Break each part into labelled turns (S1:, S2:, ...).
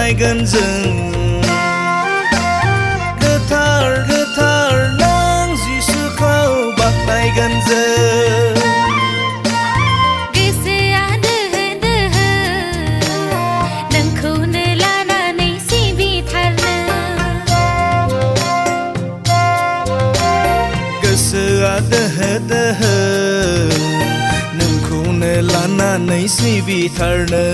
S1: बाख्नायगोन जों गोथार गोथार नों जिसुखौ बाख्नायगोन जों
S2: गोसोआ दोहो दोहो नोंखौनो लानानै सिबिथारनो
S1: गोसोआ दोहो दोहो नोंखौनो लानानै सिबिथारनो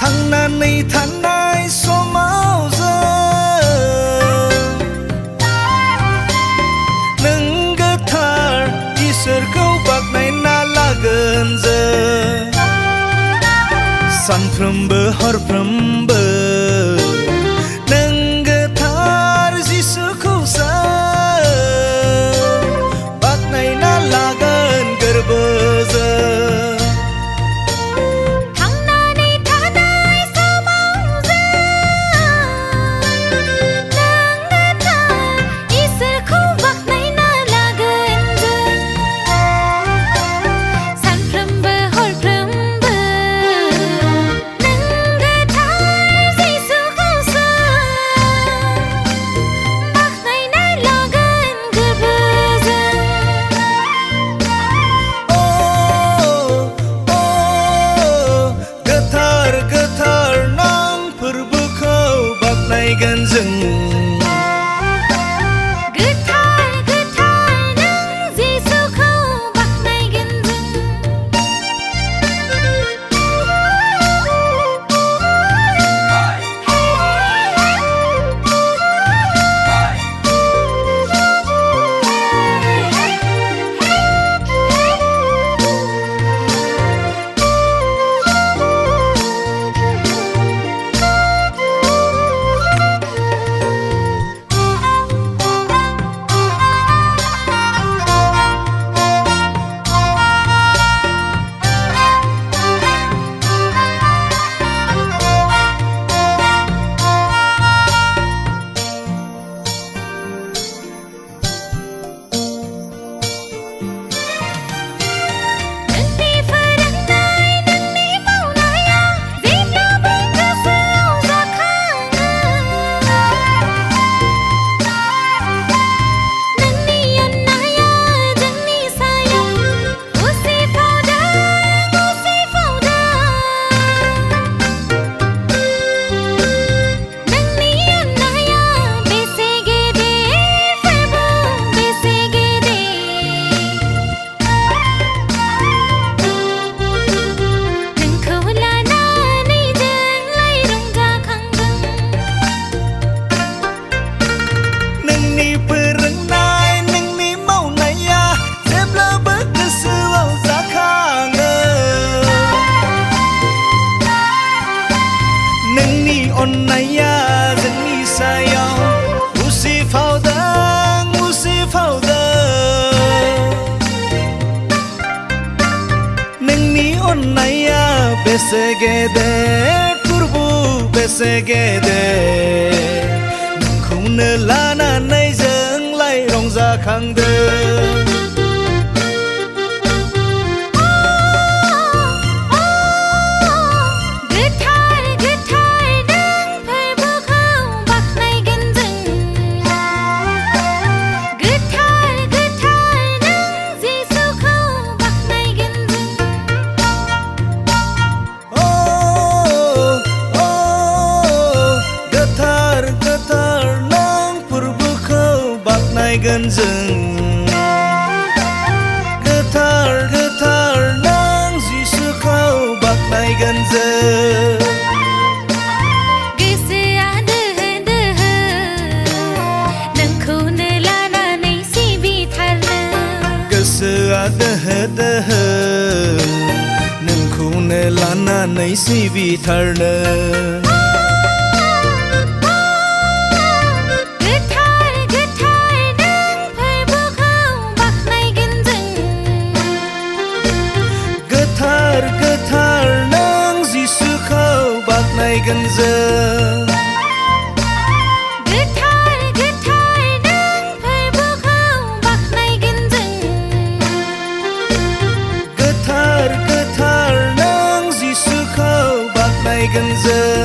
S1: थांनानै थानाय समाव जों नों गोथार इसोरखौ बाख्नायना लागोन जों सानफ्रोमबो हरफ्रोमबो नों गोथार जिसुखौ बाख्नायना लागोन गोरबोजों बेसे गेदेर तुरबु बेसे गेदेर नोंखौनो लानानै जोंलाय रंजाखांदों जों जों
S2: गोसोआ दोहो दोहो नोंखौनो लानानै सिबिथारनो
S1: गोसोआ दोहो दोहो नोंखौनो लानानै सिबिथारनो
S2: गोथार गोथार नों फोरबोखौ बाख्नायगोन जों
S1: गोथार गोथार नों जिसुखौ बाख्नायगोन जों
S2: गोथार गोथार नों फोरबोखौ बाख्नायगोन जों
S1: गोथार गोथार नों जिसुखौ बाख्नायगोन जों